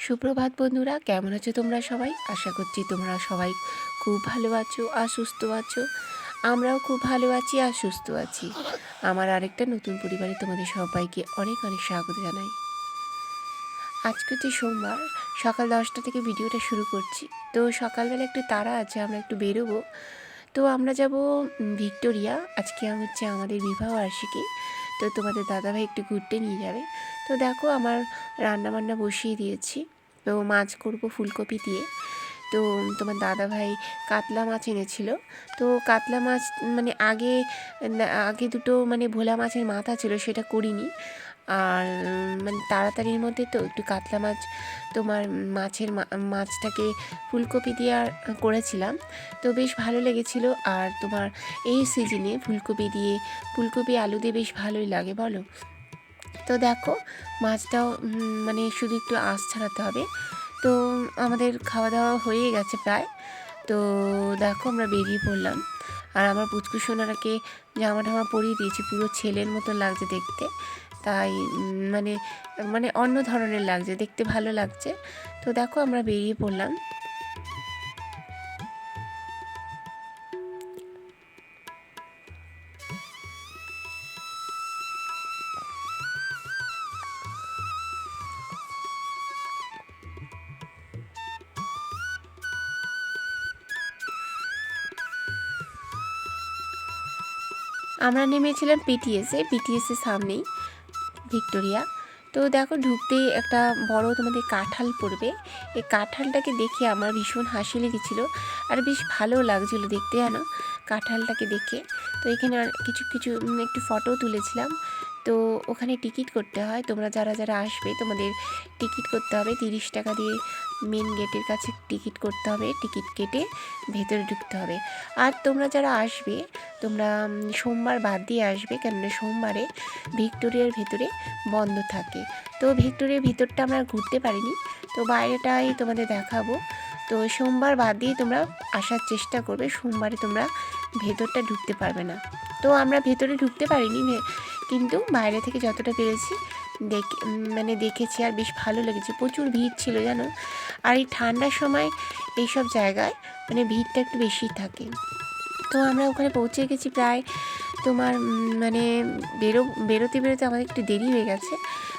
সুপ্রভাত বন্ধুরা, কেমন আছো তোমরা সবাই? আশা করছি তোমরা সবাই খুব ভালো আছো আর সুস্থ আছো। আমরাও খুব ভালো আছি আর সুস্থ আছি। আমার আরেকটা নতুন পরিবারে তোমাদের সবাইকে অনেক অনেক স্বাগত জানাই। আজকে হচ্ছে সোমবার, সকাল 10টা থেকে ভিডিওটা শুরু করছি। তো সকালবেলা একটু তাড়া আছে, আমরা একটু বেরোবো। তো আমরা যাব ভিক্টোরিয়া। আজকে হচ্ছে আমাদের বিবাহ বার্ষিকী। তো তোমাদের দাদাভাই একটু ঘুরতে নিয়ে যাবে। তো দেখো আমার রান্নাবান্না বসিয়ে দিয়েছি। তো মাছ করব ফুলকপি দিয়ে। তো তোমার দাদাভাই কাতলা মাছ এনেছিল। তো কাতলা মাছ মানে আগে দুটো মানে ভোলা মাছের মাথা ছিল, সেটা করিনি। আর মানে তাড়াতাড়ির মধ্যে তো একটু কাতলা মাছ তোমার মাছটাকে ফুলকপি দিয়ে আর করেছিলাম। তো বেশ ভালো লেগেছিল। আর তোমার এই সিজনে ফুলকপি আলু দিয়ে বেশ ভালোই লাগে বলো। তো দেখো মাছটাও মানে শুধু একটু আঁশ ছাড়াতে হবে। তো আমাদের খাওয়া দাওয়া হয়ে গেছে প্রায়। তো দেখো আমরা বেরিয়ে পড়লাম। আর আমার পুচকু সোনারাকে জামা টামা পরিয়ে দিয়েছি, পুরো ছেলের মতো লাগছে দেখতে। তাই মানে মানে অন্য ধরনের লাগছে, দেখতে ভালো লাগছে। তো দেখো আমরা বেরিয়ে পড়লাম। আমরা নেমেছিলাম পিটিএসের সামনেই ভিক্টোরিয়া। তো দেখো ঢুকতেই একটা বড় তোমাদের কাঁঠাল পড়বে। এই কাঁঠালটাকে দেখে আমার ভীষণ হাসি লেগেছিলো আর বেশ ভালো লাগছিলো দেখতে জানো কাঁঠালটাকে দেখে। তো এখানে কিছু কিছু একটু ফটো তুলেছিলাম। তো ওখানে টিকিট করতে হয়, তোমরা যারা যারা আসবে তোমাদের টিকিট করতে হবে 30 টাকা দিয়ে। মেন গেটের কাছে টিকিট করতে হবে, টিকিট কেটে ভেতরে ঢুকতে হবে। আর তোমরা যারা আসবে তোমরা সোমবার বাদ দিয়ে আসবে, কেননা সোমবারে ভিক্টোরিয়ার ভেতরে বন্ধ থাকে। তো ভিক্টোরিয়ার ভিতরটা আমরা ঘুরতে পারিনি, তো বাইরেটাই তোমাদের দেখাবো। তো সোমবার বাদ দিয়ে তোমরা আসার চেষ্টা করবে, সোমবারে তোমরা ভেতরটা ঢুকতে পারবে না। তো আমরা ভেতরে ঢুকতে পারিনি, কিন্তু বাইরে থেকে যতটা পেরেছি দেখেছি আর বেশ ভালো লেগেছে। প্রচুর ভিড় ছিল জানো। আর এই ঠান্ডার সময় এইসব জায়গায় মানে ভিড়টা একটু বেশি থাকে। তো আমরা ওখানে পৌঁছে গেছি প্রায় তোমার মানে বেরোতে আমাদের একটু দেরি হয়ে গেছে।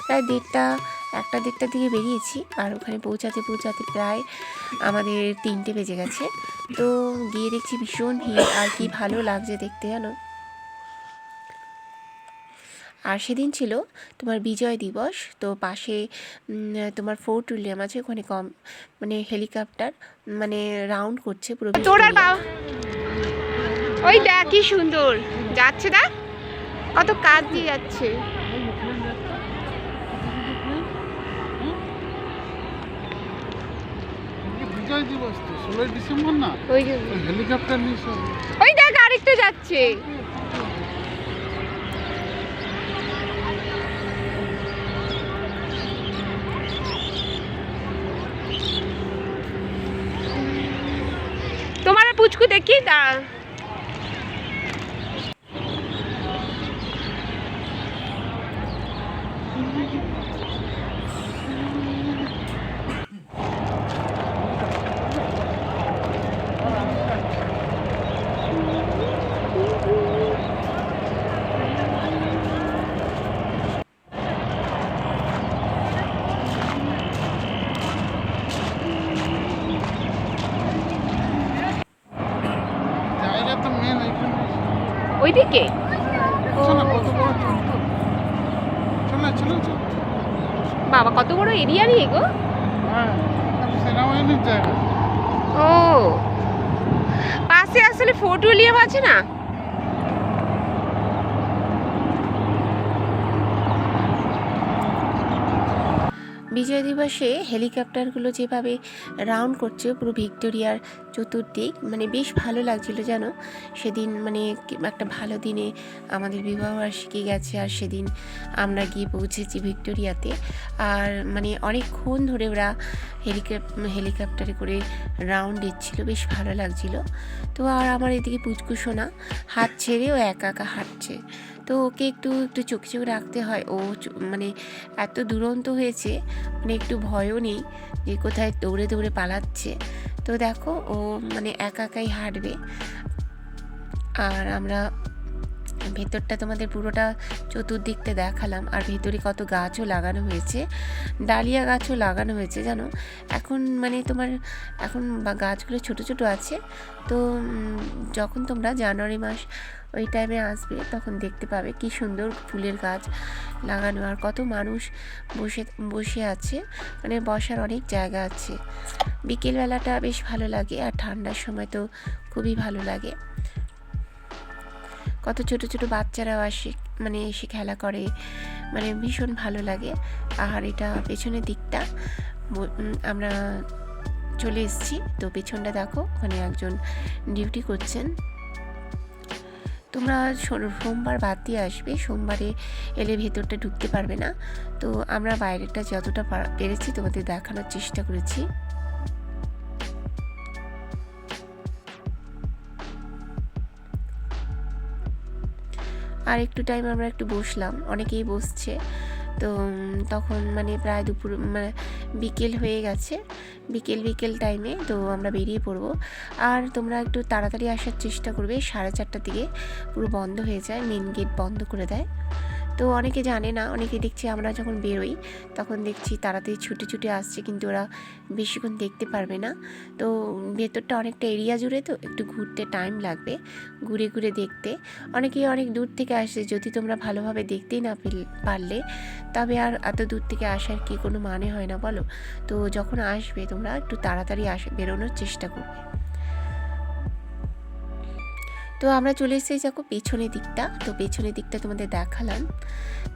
প্রায় 1টার দিকে বেরিয়েছি, আর ওখানে পৌঁছাতে প্রায় আমাদের 3টে বেজে গেছে। তো গিয়ে দেখছি ভীষণ ভিড়, আর কি ভালো লাগছে দেখতে জানো। আর সেদিন ছিল তোমার বিজয় দিবস। তো পাশে তোমার ফোর্ট উইলিয়াম আছে, ওখানে মানে হেলিকপ্টার মানে রাউন্ড করছে পুরো। ওই দেখ কি সুন্দর যাচ্ছে, না কত কাজ দিয়ে যাচ্ছে। বিজয় দিবস তো 16 ডিসেম্বর না, ওই হেলিকপ্টার নিয়ে ওই দেখ আরেকটা যাচ্ছে। তোমার পুচকু দেখি দাঁড়া। জায়গা তো মেন এখানে। ওইদিকে বাবা কত বড় এরিয়া নিয়ে গো। হ্যাঁ, সেনাবাহিনীর জায়গা। ও পাশে আসলে ফোর্ট উইলিয়াম আছে না। বিজয় দিবসে হেলিকপ্টারগুলো যেভাবে রাউন্ড করছে পুরো ভিক্টোরিয়ার চতুর্দিক, মানে বেশ ভালো লাগছিল জানো। সেদিন মানে একটা ভালো দিনে আমাদের বিবাহবার্ষিকী গেছে, আর সেদিন আমরা গিয়ে পৌঁছেছি ভিক্টোরিয়াতে। আর মানে অনেকক্ষণ ধরে ওরা হেলিকপ্টারে করে রাউন্ড দিচ্ছিল, বেশ ভালো লাগছিল। তো আর আমার এদিকে পুচকু সোনা হাত ছেড়ে ও একা একা হাঁটছে। তো ওকে একটু একটু চোখে চোখে রাখতে হয়। ও মানে এত দুরন্ত হয়েছে, মানে একটু ভয়ও নেই যে কোথায় দৌড়ে দৌড়ে পালাচ্ছে। তো দেখো ও মানে একা একাই হাঁটবে। আর আমরা ভেতরটা তোমাদের পুরোটা চতুর্দিকটা দেখালাম। আর ভেতরে কত গাছও লাগানো হয়েছে, ডালিয়া গাছও লাগানো হয়েছে জানো। এখন মানে তোমার এখন গাছগুলো ছোট ছোট আছে। তো যখন তোমরা জানুয়ারি মাস ওই টাইমে আসবে তখন দেখতে পাবে কি সুন্দর ফুলের গাছ লাগানো। আর কত মানুষ বসে বসে আছে, মানে বসার অনেক জায়গা আছে। বিকেলবেলাটা বেশ ভালো লাগে, আর ঠান্ডার সময় তো খুবই ভালো লাগে। কত ছোট ছোট বাচ্চারাও আসে, মানে এসে খেলা করে, মানে ভীষণ ভালো লাগে। আর এটা পেছনের দিকটা আমরা চলে এসেছি। তো পেছনটা দেখো, ওখানে একজন ডিউটি করছেন। তোমরা সোমবার বাদ দিয়ে আসবে, সোমবারে এলে ভেতরটা ঢুকতে পারবে না। তো আমরা বাইরেটা যতটা পেরেছি তোমাদের দেখানোর চেষ্টা করেছি। আর একটু টাইম আমরা একটু বসলাম, অনেকেই বসছে। তো তখন মানে প্রায় দুপুর মানে বিকেল হয়ে গেছে, বিকেল টাইমে তো আমরা বেরিয়ে পড়বো। আর তোমরা একটু তাড়াতাড়ি আসার চেষ্টা করবে, 4:30টার দিকে পুরো বন্ধ হয়ে যায়, মেন গেট বন্ধ করে দেয়। তো অনেকে জানে না, অনেকে দেখছি আমরা যখন বেরোই তখন দেখছি তাড়াতাড়ি ছুটে ছুটে আসছে, কিন্তু ওরা বেশিক্ষণ দেখতে পারবে না। তো ভেতরটা অনেকটা এরিয়া জুড়ে, তো একটু ঘুরতে টাইম লাগবে, ঘুরে ঘুরে দেখতে। অনেকেই অনেক দূর থেকে আসে, যদি তোমরা ভালোভাবে দেখতেই না পারলে তবে আর এত দূর থেকে আসার কি কোনো মানে হয় না বলো। তো যখন আসবে তোমরা একটু তাড়াতাড়ি বেরোনোর চেষ্টা করবে। তো আমরা চলে এসেছি দেখো পেছনের দিকটা। তো পেছনের দিকটা তোমাদের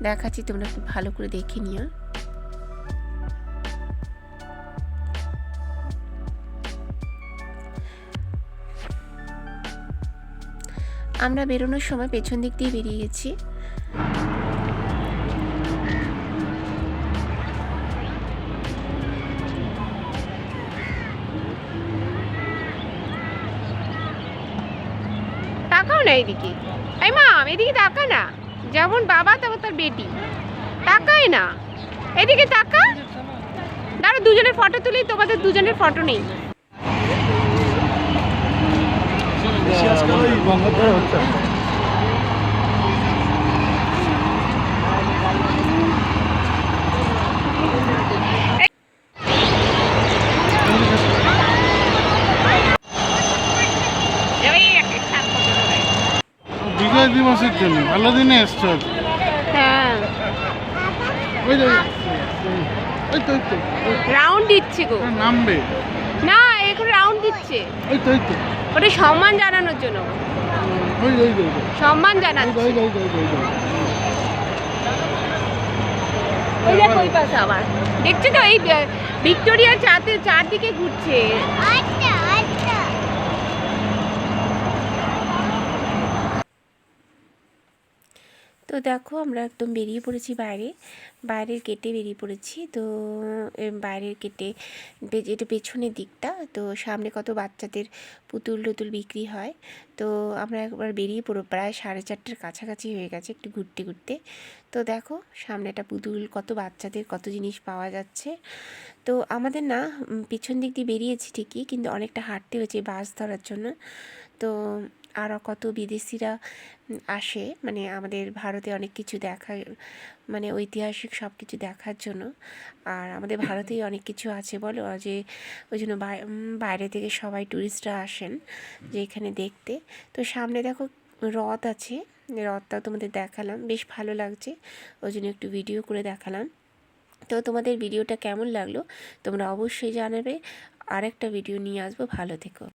দেখাচ্ছি, তোমরা একটু ভালো করে দেখে নিও। আমরা বেরোনোর সময় পেছন দিক দিয়ে বেরিয়ে গেছি। তাকাও না এদিকে, এই মা এদিকে তাকা না, যেমন বাবা তেমন তার বেটি, তাকায় না এদিকে, তাকা। দাঁড়া দুজনের ফটো তুলি, তোমাদের দুজনের ফটো নেই। বিজয় দিবসের জন্য ভালো দিনে এসছো। হ্যাঁ, ওই তো ওই তো ওই তো রাউন্ড দিচ্ছে গো, নামবে। না এখন রাউন্ড দিচ্ছে, ওই তো ওই তো ওটা সম্মান জানানোর জন্য, ওই ওই ওই সম্মান জানাচ্ছে। ওই ওই ওই ওই ওই দেখো ওই পাশে আবার দেখছো তো, এই ভিক্টোরিয়ার চারদিকে ঘুরছে। তো দেখো আমরা একদম বেরিয়ে পড়েছি বাইরের গেটে বেরিয়ে পড়েছি। তো বাইরের গেটে এটা পেছনের দিকটা, তো সামনে কত বাচ্চাদের পুতুল টুতুল বিক্রি হয়। তো আমরা একবার বেরিয়ে পড়ো, প্রায় 4:30টার কাছাকাছি হয়ে গেছে একটু ঘুরতে ঘুরতে। তো দেখো সামনেটা পুতুল, কত বাচ্চাদের কত জিনিস পাওয়া যাচ্ছে। তো আমাদের না পিছন দিক দিয়ে বেরিয়েছি ঠিকই, কিন্তু অনেকটা হাঁটতে হয়েছে বাস ধরার জন্য। তো আরও কত বিদেশিরা আসে, মানে আমাদের ভারতে অনেক কিছু দেখার, মানে ঐতিহাসিক সব কিছু দেখার জন্য। আর আমাদের ভারতেই অনেক কিছু আছে বলো, যে ওই জন্য বাইরে থেকে সবাই ট্যুরিস্টরা আসেন যে এখানে দেখতে। তো সামনে দেখো রথ আছে, রথটাও তোমাদের দেখালাম, বেশ ভালো লাগছে, ওই জন্য একটু ভিডিও করে দেখালাম। তো তোমাদের ভিডিওটা কেমন লাগলো তোমরা অবশ্যই জানাবে, আরেকটা ভিডিও নিয়ে আসবো, ভালো থেকো।